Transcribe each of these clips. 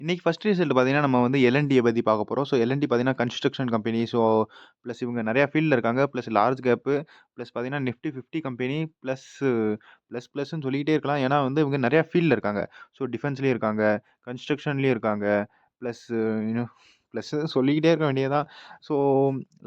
இன்னைக்கு first result பார்த்தீங்கன்னா, நம்ம வந்து எல்&டிய பத்தி பார்க்க போறோம். ஸோ எல்&டி பார்த்தீங்கன்னா, கன்ஸ்ட்ரக்ஷன் கம்பெனி. ஸோ பிளஸ் இவங்க நெறைய ஃபீல்ட்ல இருக்காங்க. பிளஸ் லார்ஜ் கேப் பிளஸ் பார்த்தீங்கன்னா, நிஃப்டி 50 கம்பெனி பிளஸ்ன்னு சொல்லிக்கிட்டே இருக்கலாம். ஏன்னா வந்து இவங்க நெறைய ஃபீல்ட்ல இருக்காங்க. ஸோ டிஃபென்ஸ்லயும் இருக்காங்க, கன்ஸ்ட்ரக்ஷன்லயும் இருக்காங்க. பிளஸ் இன்னும் பிளஸ் சொல்லிக்கிட்டே இருக்க வேண்டியது தான். So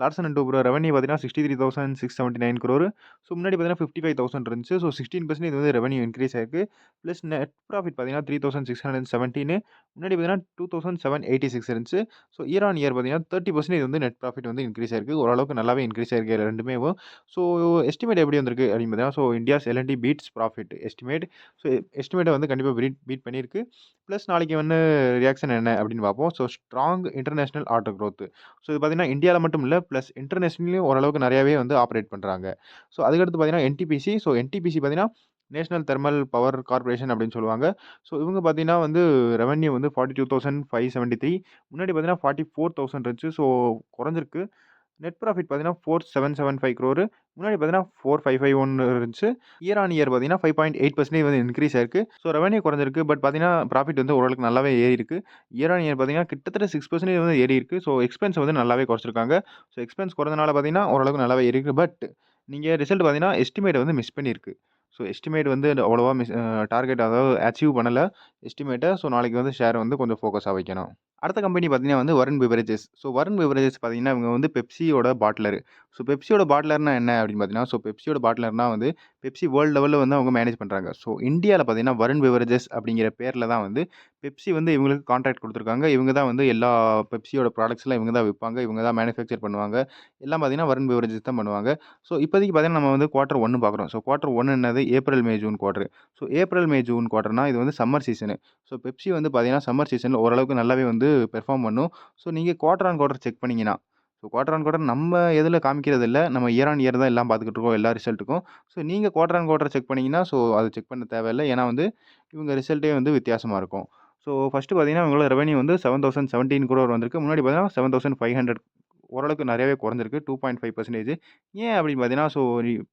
Larson and Toubro revenue பார்த்தீங்கன்னா, 63,679 crore. ஸோ முன்னாடி பார்த்தீங்கன்னா 55,000 இருந்துச்சு. ஸோ 16% இது வந்து ரெவென்யூ இன்கிரீஸ் ஆயிருக்கு. பிளஸ் நெட் ப்ராஃபிட் பார்த்தீங்கன்னா 3,617 முன்னாடி பார்த்தீங்கன்னா 2,786 இருந்துச்சு. ஸோ இயர் ஆன் இயர் பார்த்தீங்கன்னா 30% இது வந்து நெட் ப்ராஃபிட் வந்து இன்கிரீஸ் ஆயிருக்கு. ஓரளவுக்கு நல்லாவே இன்கிரீஸ் ஆயிருக்கு ரெண்டுமேவும். ஸோ எஸ்டிமேட் எப்படி வந்திருக்கு அப்படின்னு பார்த்தீங்கன்னா, so India's L&T beats profit estimate. So எஸ்டிமேட்ட வந்து கண்டிப்பா பீட் பண்ணியிருக்கு. பிளஸ் நாளைக்கு வந்து ரியாக்ஷன் என்ன அப்படின்னு பார்ப்போம். So strong international order growth. So இது பார்த்தீங்கன்னா இந்தியால மட்டும் இல்ல, பிளஸ் இன்டர்நேஷனல்லயும் ஓரளவுக்கு நெறையாவே வந்து ஆப்பரேட் பண்றாங்க. ஸோ அதுக்கடுத்து பார்த்தீங்கன்னா என்டிபிசி. ஸோ என்டிபிசி பார்த்தீங்கன்னா நேஷனல் தெர்மல் பவர் கார்ப்பரேஷன் அப்படின்னு சொல்லுவாங்க. ஸோ இவங்க பார்த்தீங்கன்னா வந்து ரெவென்யூ வந்து 42,573 முன்னாடி பார்த்தீங்கன்னா 44,000 இருந்துச்சு. ஸோ குறைஞ்சிருக்கு. நெட் ப்ராஃபிட் பார்த்தீங்கன்னா 4,775 crore முன்னாடி பார்த்தீங்கன்னா 4,551 இருந்துச்சு. இயர் ஆன் இயர் பார்த்தீங்கன்னா 5.8% வந்து இன்கிரீஸ் ஆயிருக்கு. ஸோ ரெவென்யூ குறைஞ்சிருக்கு. பட் பார்த்தீங்கன்னா ப்ராஃபிட் வந்து ஓரளவுக்கு நல்லாவே ஏறியிருக்கு. இயர் ஆன் இயர் பார்த்தீங்கன்னா கிட்டத்தட்ட 6% வந்து ஏறியிருக்கு. ஸோ எக்ஸ்பென்ஸ் வந்து நல்லாவே குறைச்சிருக்காங்க. ஸோ எக்ஸ்பென்ஸ் குறைஞ்சனால பார்த்தீங்கன்னா ஓரளவுக்கு நல்லாவே ஏறியிருக்கு. பட் நீங்க ரிசல்ட் பார்த்தீங்கன்னா எஸ்டிமேட் வந்து மிஸ் பண்ணியிருக்கு. ஸோ எஸ்டிமேட் வந்து அவ்வளவா டார்கெட் அதாவது அச்சீவ் பண்ணல எஸ்டிமேட்ட. ஸோ நாளைக்கு வந்து ஷேர வந்து கொஞ்சம் ஃபோக்கஸா வைக்கணும். அடுத்த கம்பெனி பார்த்தீங்கன்னா வந்து Varun beverages. So Varun beverages பார்த்தீங்கன்னா, இவங்க வந்து பெப்சியோட பாட்லரு. ஸோ பெப்சியோட பாட்லர்னா என்ன அப்படின்னு பார்த்தீங்கன்னா, ஸோ பெப்சியோட பாட்லர்னா வந்து பெப்சி வேர்ல்டு லெவல்ல வந்து அவங்க மேனேஜ் பண்றாங்க. ஸோ இந்தியால பார்த்தீங்கன்னா, வருண் பிவரேஜஸ் அப்படிங்கிற பேர்ல தான் வந்து பெப்சி வந்து இவங்களுக்கு கான்ட்ராக்ட் குடுத்துருக்காங்க. இவங்க தான் வந்து எல்லா பெப்சியோட ப்ராடக்ட்ஸ்லாம் இவங்க தான் விப்பாங்க. இவங்க தான் மேனுஃபேக்சர் பண்ணுவாங்க. எல்லாம் பார்த்தீங்கன்னா, வருண் பிவரேஜஸ் தான் பண்ணுவாங்க. ஸோ இப்போதைக்கு பார்த்தீங்கன்னா, நம்ம வந்து குவார்ட்டர் 1 பார்க்குறோம். ஸோ குவார்ட்டர் 1 என்னது ஏப்ரல், மே, ஜூன் குவார்ட்டர். ஸோ ஏப்ரல், மே, ஜூன் குவார்ட்டர்னா இது வந்து சம்மர் சீசனு. ஸோ பெப்சி வந்து பார்த்தீங்கன்னா, சம்மர் சீசன்ல ஓரளவுக்கு நல்லாவே வந்து பெர்ஃபார்ம் பண்ணும். ஸோ நீங்க குவார்ட்டர் ஆன் குவார்ட்டர் செக் பண்ணீங்கன்னா, ஸோ குவார்ட்டர் ஆன் குவார்ட்டர் நம்ம எதுல காமிக்கிறது இல்ல. நம்ம இயர் ஆன் இயர் தான் எல்லாம் பார்த்துக்கிட்டு இருக்கோம் எல்லா ரிசல்ட்டுக்கும். ஸோ நீங்க குவார்ட்டர் ஆன் குவார்ட்டர் செக் பண்ணீங்கன்னா, ஸோ அது செக் பண்ண தேவையில்ல. ஏன்னா வந்து இவங்க ரிசல்ட்டே வந்து வித்தியாசமா இருக்கும். ஸோ ஃபர்ஸ்ட்டு பார்த்தீங்கன்னா, இவங்களோட ரெவென்யூ வந்து 7,017 crore வந்திருக்கு. முன்னாடி பார்த்தீங்கன்னா 7,500 ஓரளவுக்கு நெறையாவே குறைஞ்சிருக்கு. 2.5% ஏன் அப்படின்னு பார்த்தீங்கன்னா, ஸோ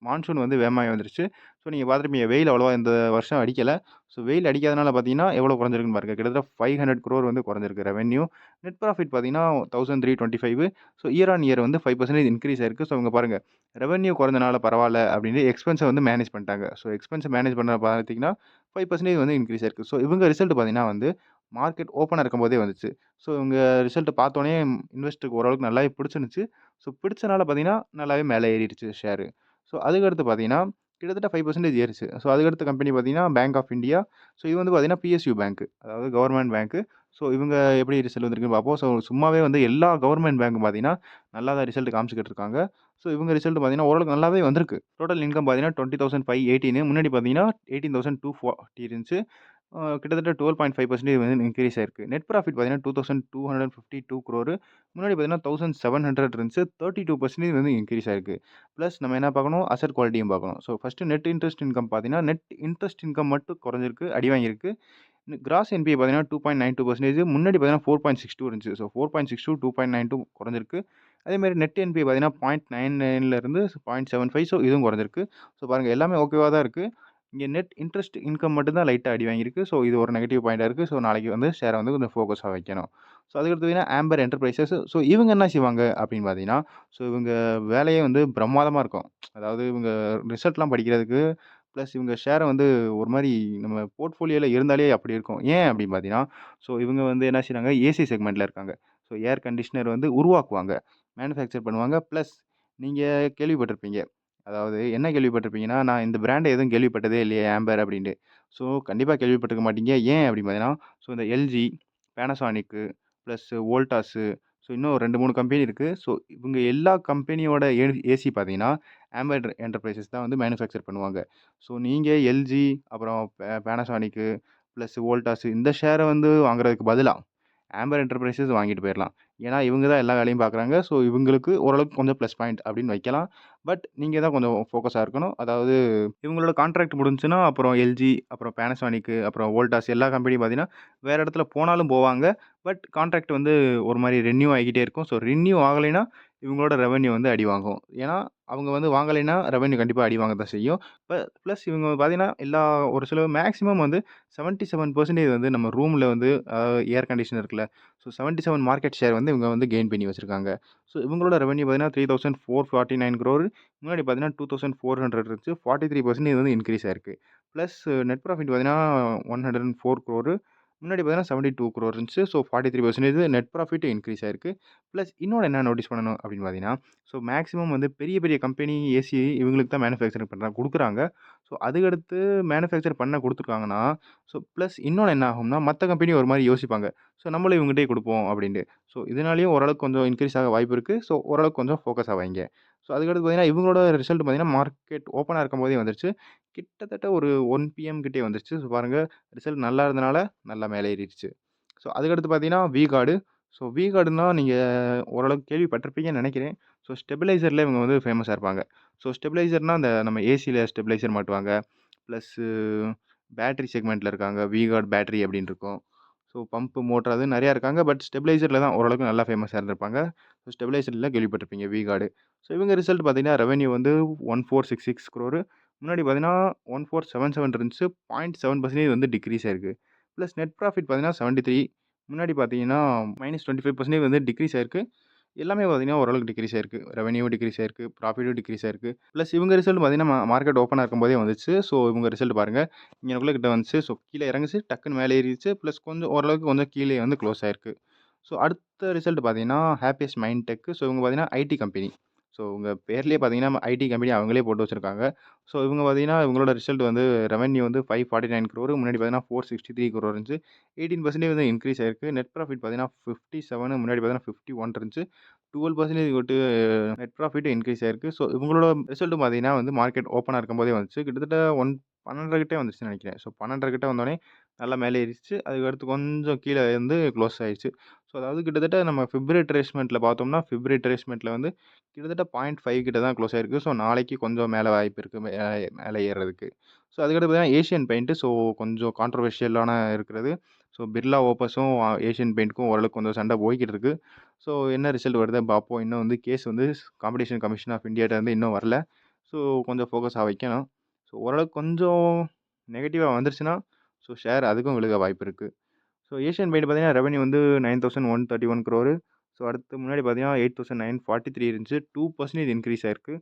மான்சூன் வந்து வேகமாவே வந்துருச்சு. ஸோ நீங்க பார்த்துருப்பீங்க வெயில் அவ்வளவா இந்த வருஷம் அடிக்கல. ஸோ வெயில் அடிக்காதனால பார்த்தீங்கன்னா, எவ்வளோ குறைஞ்சிருக்குன்னு பாருங்க. கிட்டத்தட்ட 500 crore வந்து குறைஞ்சிருக்கு ரெவென்யூ. நெட் ப்ராஃபிட் பார்த்தீங்கன்னா 1,325 ஸோ இயர் ஆன் இயர் வந்து 5% இன்கிரீஸ் ஆயிருக்கு. ஸோ இங்க பாருங்க ரெவென்யூ குறைஞ்சனால பரவால்ல அப்படின்னு எக்ஸ்பென்ஸ வந்து மேனேஜ் பண்ணிட்டாங்க. ஸோ எக்ஸ்பென்ஸ மேனேஜ் பண்ண பார்த்தீங்கன்னா 5% வந்து இன்கிரீஸ் ஆயிருக்கு. ஸோ இவங்க ரிசல்ட் பார்த்தீங்கன்னா வந்து மார்க்கெட் ஓப்பனா இருக்கும்போதே வந்துச்சு. ஸோ இவங்க ரிசல்ட்ட பார்த்தோனே இன்வெஸ்டருக்கு ஓரளவுக்கு நல்லாவே பிடிச்சிருந்துச்சு. ஸோ பிடிச்சனால பார்த்தீங்கன்னா, நல்லாவே மேலே ஏறிடுச்சு ஷேரு. ஸோ அதுக்கடுத்து பார்த்தீங்கன்னா, கிட்டத்தட்ட 5% ஏறுச்சு. ஸோ அதுக்கடுத்த கம்பெனி பார்த்தீங்கன்னா, பேங்க் ஆஃப் இந்தியா. ஸோ இது வந்து பார்த்தீங்கன்னா, பிஎஸ்யூ பேங்க். அதாவது கவர்ன்மென்ட் பேங்க். ஸோ இவங்க எப்படி ரிசல்ட் வந்திருக்குன்னு பார்ப்போம். ஸோ சும்மாவே வந்து எல்லா கவர்ன்மென்ட் பேங்க்கும் பார்த்தீங்கன்னா, நல்லா தான் ரிசல்ட் காமிச்சுக்கிட்டு இருக்காங்க. ஸோ இவங்க ரிசல்ட் பார்த்தீங்கன்னா, ஓரளவுக்கு நல்லாவே வந்திருக்கு. டோட்டல் இன்கம் பார்த்தீங்கன்னா, 20,518 முன்னாடி பார்த்தீங்கன்னா, 18,240 இருந்துச்சு. கிட்டத்தட்ட 12.5% வந்து இன்கிரீஸ் ஆயிருக்கு. நெட் ப்ராஃபிட் பார்த்தீங்கன்னா, 2,252 crore முன்னாடி பார்த்தீங்கன்னா, 1,700 இருந்துச்சு. 32% வந்து இன்கிரீஸ் ஆயிருக்கு. பிளஸ் நம்ம என்ன பார்க்கணும், அசெட் குவாலிட்டியும் பார்க்கணும். So first net interest income பார்த்தீங்கன்னா, நெட் இன்ட்ரெஸ்ட் இன்கம் மட்டும் குறைஞ்சிருக்கு, அடி வாங்கியிருக்கு. கிராஸ் என்பிஏ பார்த்தீங்கன்னா 2.92% முன்னாடி பார்த்தீங்கன்னா 4.62 இருந்துச்சு. ஸோ 4.62 2.92 குறைஞ்சிருக்கு. அதேமாரி நெட் என்பிஏ பார்த்தீங்கன்னா 0.99ல இருந்து 0.75 ஸோ இதுவும் குறைஞ்சிருக்கு. ஸோ பாருங்க எல்லாமே ஓகேவா தான் இருக்கு. இங்க நெட் இன்ட்ரெஸ்ட் இன்கம் மட்டும் தான் லைட்டா அடி வாங்கியிருக்கு. ஸோ இது ஒரு நெகட்டிவ் பாயிண்ட்டா இருக்கு. ஸோ நாளைக்கு வந்து ஷேர வந்து கொஞ்சம் ஃபோக்கஸா வைக்கணும். ஸோ அதுக்கடுத்து பார்த்தீங்கன்னா ஆம்பர் என்டர்பிரைசஸ். ஸோ இவங்க என்ன செய்வாங்க அப்படின்னு பார்த்தீங்கன்னா, ஸோ இவங்க வேலையே வந்து பிரம்மாதமா இருக்கும். அதாவது இவங்க ரிசல்ட்லாம் படிக்கிறதுக்கு பிளஸ் இவங்க ஷேர வந்து ஒரு மாரி நம்ம போர்ட்ஃபோலியோல இருந்தாலே அப்படி இருக்கும். ஏன் அப்படின்னு பார்த்தீங்கன்னா, ஸோ இவங்க வந்து என்ன செய்றாங்க, ஏசி செக்மெண்ட்ல இருக்காங்க. ஸோ ஏர் கண்டிஷனர் வந்து உருவாக்குவாங்க. மேனுஃபேக்சர் பண்ணுவாங்க. பிளஸ் நீங்க கேள்விப்பட்டிருப்பீங்க. அதாவது என்ன கேள்விப்பட்டிருப்பீங்கன்னா, நான் இந்த பிராண்ட் எதுவும் கேள்விப்பட்டதே இல்லையே ஆம்பர் அப்படின்ட்டு. ஸோ கண்டிப்பா கேள்விப்பட்டிருக்க மாட்டீங்க. ஏன் அப்படின்னு பார்த்தீங்கன்னா, ஸோ இந்த LG, Panasonic plus Voltas so இன்னும் 2, 3 கம்பெனி இருக்கு. ஸோ இவங்க எல்லா கம்பெனியோட ஏசி பார்த்தீங்கன்னா, ஆம்பர் என்டர்பிரைசஸ் தான் வந்து மேனுஃபேக்சர் பண்ணுவாங்க. ஸோ நீங்க எல்ஜி, அப்புறம் பேனசோனிக் பிளஸ் வோல்டாஸ் இந்த ஷேர வந்து வாங்குறதுக்கு பதிலா, ஆம்பர் என்டர்பிரைசஸ் வாங்கிட்டு போயிரலாம். ஏன்னா, இவங்க தான் எல்லா வேலையும் பார்க்குறாங்க. ஸோ இவங்களுக்கு ஓரளவுக்கு கொஞ்சம் ப்ளஸ் பாயிண்ட் அப்படின்னு வைக்கலாம். பட் நீங்க தான் கொஞ்சம் ஃபோக்கஸா இருக்கணும். அதாவது இவங்களோட கான்ட்ராக்ட் முடிஞ்சுச்சுன்னா, அப்புறம் எல்ஜி, அப்புறம் பேனசோனிக், அப்புறம் வோல்டாஸ் எல்லா கம்பெனியும் பார்த்தீங்கன்னா, வேற இடத்துல போனாலும் போவாங்க. பட் கான்ட்ராக்ட் வந்து ஒரு மாரி ரினியூ ஆகிக்கிட்டே இருக்கும். ஸோ ரினியூ ஆகலைன்னா, இவங்களோட ரெவென்யூ வந்து அடி வாங்கும். ஏன்னா, அவங்க வந்து வாங்கலைன்னா ரெவென்யூ கண்டிப்பா அடி வாங்க தான் செய்யும். ப்ளஸ் இவங்க பார்த்தீங்கன்னா, ஒரு சில மேக்ஸிமம் வந்து 77% வந்து நம்ம ரூம்ல வந்து ஏர் கண்டிஷனர் இருக்குல்ல. ஸோ 77 மார்க்கெட் ஷேர் வந்து இவங்க வந்து கெயின் பண்ணி வச்சிருக்காங்க. ஸோ இவங்களோட ரெவென்யூ பார்த்தீங்கன்னா 3449 crore. முன்னாடி பார்த்தீங்கன்னா 2400 இருந்துச்சு. 43% வந்து இன்கிரீஸ் ஆயிருக்கு. ப்ளஸ் நெட் ப்ராஃபிட் பார்த்தீங்கன்னா 104 crore. முன்னாடி பார்த்தீங்கன்னா 72 crore இருந்துச்சு. ஸோ 43% நெட் ப்ராஃபிட் இன்கிரீஸ் ஆயிருக்கு. ப்ளஸ் இன்னொன்னு என்ன நோட்டீஸ் பண்ணணும் அப்படின்னு பார்த்தீங்கன்னா, ஸோ மேக்ஸிமம் வந்து பெரிய பெரிய கம்பெனி ஏசி இவங்களுக்கு தான் மேனுஃபேக்சரிங் குடுக்குறாங்க. ஸோ அதுக்கடுத்து மேனுஃபேக்சர் பண்ண குடுத்துருக்காங்கன்னா, ஸோ ப்ளஸ் இன்னொன்னு என்ன ஆகும்னா, மத்த கம்பெனி ஒரு மாரி யோசிப்பாங்க. ஸோ நம்மளும் இவங்ககிட்டயே குடுப்போம் அப்படின்ட்டு. ஸோ இதனாலேயும் ஓரளவுக்கு கொஞ்சம் இன்கிரீஸ் ஆக வாய்ப்பு இருக்கு. ஸோ ஓரளவுக்கு கொஞ்சம் ஃபோக்கஸ் ஆவாய்ங்க. ஸோ அதுக்கடுத்து பார்த்தீங்கன்னா, இவங்களோட ரிசல்ட் பார்த்தீங்கன்னா, மார்க்கெட் ஓப்பனா இருக்கும்போதே வந்துருச்சு. கிட்டத்தட்ட ஒரு 1 பிஎம் கிட்டயே வந்துருச்சு. ஸோ பாருங்க, ரிசல்ட் நல்லா இருந்தனால நல்லா மேலே ஏறிடுச்சு. ஸோ அதுக்கடுத்து பார்த்தீங்கன்னா, V-Guard. ஸோ V-Guardனா நீங்க ஓரளவுக்கு கேள்விப்பட்டிருப்பீங்கன்னு நெனைக்கிறேன். ஸோ ஸ்டெபிலைசர்ல இவங்க வந்து ஃபேமஸா இருப்பாங்க. ஸோ ஸ்டெபிலைசர்னா அந்த நம்ம ஏசில ஸ்டெபிலைசர் மாட்டுவாங்க. ப்ளஸ்ஸு பேட்டரி செக்மெண்ட்ல இருக்காங்க. V-Guard பேட்டரி அப்படின்னு இருக்கும். ஸோ பம்பு, மோட்டார் அது நெறையா இருக்காங்க. பட் ஸ்டெபிலைசர்ல தான் ஓரளவுக்கு நல்லா ஃபேமஸா இருந்திருப்பாங்க. ஸோ ஸ்டெபிலைசர்ல கேள்விப்பட்டிருப்பீங்க V-Guard. ஸோ இவங்க ரிசல்ட் பார்த்தீங்கன்னா, ரெவென்யூ வந்து 1466 crore. முன்னாடி பார்த்தீங்கன்னா, 1477 இருந்துச்சு. 0.7% வந்து டிக்ரீஸ் ஆயிருக்கு. ப்ளஸ் நெட் ப்ராஃபிட் பார்த்தீங்கன்னா 73. முன்னாடி பார்த்தீங்கன்னா, -25% வந்து டிக்ரீஸ் ஆயிருக்கு. எல்லாமே பார்த்தீங்கன்னா, ஓரளவுக்கு டிக்ரீஸ் ஆயிருக்கு. ரெவென்யூ டிக்ரீஸ் ஆயிருக்கு. ப்ராஃபிட்டும் டிக்ரீஸ் ஆயிருக்கு. ப்ளஸ் இவங்க ரிசல்ட் பார்த்தீங்கன்னா, மார்க்கெட் ஓப்பனா இருக்கும்போதே வந்துச்சு. ஸோ இவங்க ரிசல்ட் பாருங்க. இங்கனக்குள்ள கிட்ட வந்துச்சு. ஸோ கீழ இறங்குச்சு. டக்குன்னு மேலே ஏறிருச்சு. ப்ளஸ் கொஞ்சம் ஓரளவுக்கு கொஞ்சம் கீழயே வந்து குளோஸ் ஆயிருக்கு. ஸோ அடுத்த ரிசல்ட் பார்த்தீங்கன்னா, ஹேப்பியஸ்ட் மைண்ட் டெக். ஸோ இவங்க பார்த்தீங்கன்னா, ஐடி கம்பெனி. ஸோ உங்க பேர்லயே பார்த்தீங்கன்னா, ஐடி கம்பெனி அவங்களே போட்டு வச்சிருக்காங்க. ஸோ இவங்க பார்த்தீங்கன்னா, இவங்களோட ரிசல்ட் வந்து ரெவென்யூ வந்து 549 crore. முன்னாடி பார்த்தீங்கன்னா, 463 crore இருந்துச்சு. 18% வந்து இன்கிரீஸ் ஆயிருக்கு. நெட் ப்ராஃபிட் பார்த்தீங்கன்னா, 57. முன்னாடி பார்த்தீங்கன்னா 51 இருந்துச்சு. 12% விட்டு நெட் ப்ராஃபிட் இன்கிரீஸ் ஆயிருக்கு. ஸோ இவங்களோட ரிசல்ட்டும் பார்த்தீங்கன்னா வந்து மார்க்கெட் ஓப்பனா இருக்கும்போதே வந்துச்சு. கிட்டத்தட்ட 12:30 கிட்ட வந்துச்சுன்னு நெனைக்கிறேன். ஸோ 12:30 கிட்ட வந்தோனே நல்லா மேலே ஏறிருச்சு. அதுக்கடுத்து கொஞ்சம் கீழ வந்து குளோஸ் ஆயிருச்சு. ஸோ அதாவது கிட்டத்தட்ட நம்ம பிப்ரவரி ட்ரேஸ்மெண்ட்ல பார்த்தோம்னா, பிப்ரவரி ட்ரேஸ்மெண்ட்ல வந்து கிட்டத்தட்ட 0.5 கிட்ட தான் குளோஸ் ஆயிருக்கு. ஸோ நாளைக்கு கொஞ்சம் மேல வாய்ப்பு இருக்கு. மேல ஏறுறதுக்கு. ஸோ அதுக்கடுத்து பார்த்தீங்கன்னா, ஏசியன் பெயிண்ட். ஸோ கொஞ்சம் கான்ட்ரோவர்ஷியலான இருக்கிறது. ஸோ பிர்லா ஓப்பஸும், ஏசியன் பெயிண்ட்க்கும் ஓரளவுக்கு கொஞ்சம் சண்டை போய்க்கிட்டு இருக்கு. ஸோ என்ன ரிசல்ட் வருதுன்னு பார்ப்போம். இன்னும் வந்து கேஸ் வந்து காம்படிஷன் கமிஷன் ஆஃப் இந்தியாட்ட வந்து இன்னும் வரல. ஸோ கொஞ்சம் ஃபோக்கஸா வைக்கணும். ஸோ ஓரளவுக்கு கொஞ்சம் நெகட்டிவா வந்துருச்சுன்னா, ஸோ ஷேர் அதுக்கும் விழுக வாய்ப்பு இருக்கு. ஸோ ஏசியன் பெயிண்ட் பார்த்தீங்கன்னா, ரெவென்யூ வந்து 9131 crore. ஸோ அடுத்து முன்னாடி பார்த்தீங்கன்னா, 8943 இருந்துச்சு. 2% இன்கிரீஸ் ஆயிருக்கு.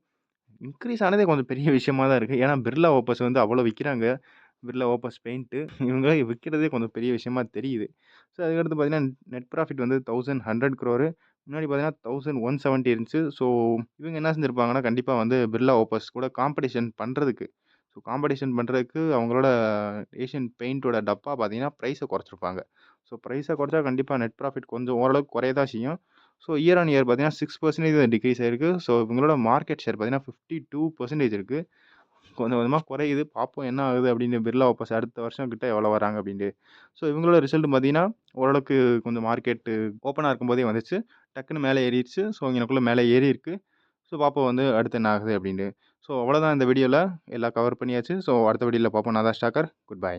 இன்கிரீஸ் ஆனதே கொஞ்சம் பெரிய விஷயமா தான் இருக்கு. ஏன்னா, பிர்லா ஓப்பஸ் வந்து அவ்வளோ விக்கிறாங்க. பிர்லா ஓப்பஸ் பெயிண்ட்டு. இவங்க விக்கிறதே கொஞ்சம் பெரிய விஷயமா தெரியுது. ஸோ அதுக்கடுத்து பார்த்தீங்கன்னா, நெட் ப்ராஃபிட் வந்து 1100 crore. முன்னாடி பார்த்தீங்கன்னா, 1170 இருந்துச்சு. ஸோ இவங்க என்ன செஞ்சிருப்பாங்கன்னா, கண்டிப்பா வந்து பிர்லா ஓப்பஸ் கூட காம்படிஷன் பண்றதுக்கு காம்படிஷன் பண்றதுக்கு அவங்களோட ஏசியன் பெயிண்டோட டப்பா பார்த்தீங்கன்னா, பிரைஸ குறைச்சிருப்பாங்க. ஸோ பிரைஸ குறைச்சா கண்டிப்பா நெட் ப்ராஃபிட் கொஞ்சம் ஓரளவுக்கு குறைய தான் செய்யும். ஸோ இயர் ஆன் இயர் பார்த்தீங்கன்னா, 6% டிக்ரீஸ் ஆயிருக்கு. ஸோ இவங்களோட மார்க்கெட் ஷேர் பார்த்தீங்கன்னா, 52% இருக்கு. கொஞ்சம் கொஞ்சமா குறையுது. பார்ப்போம் என்ன ஆகுது அப்படின்னு. பிர்லா ஓப்பஸ் அடுத்த வருஷம் கிட்ட எவ்வளோ வராங்க அப்படின்ட்டு. ஸோ இவங்களோட ரிசல்ட் பார்த்தீங்கன்னா, ஓரளவுக்கு கொஞ்சம் மார்க்கெட்டு ஓப்பனா இருக்கும்போதே வந்துச்சு. டக்குன்னு மேலே ஏறிருச்சு. ஸோ இங்கனக்குள்ள மேலே ஏறியிருக்கு. ஸோ பார்ப்போம் வந்து அடுத்து என்ன ஆகுது அப்படின்னு. ஸோ அவ்வளோதான் இந்த வீடியோல. எல்லாம் கவர் பண்ணியாச்சு. ஸோ அடுத்த வீடியோல பார்ப்போம். நான் தான் ஸ்டாக்கர். Good bye.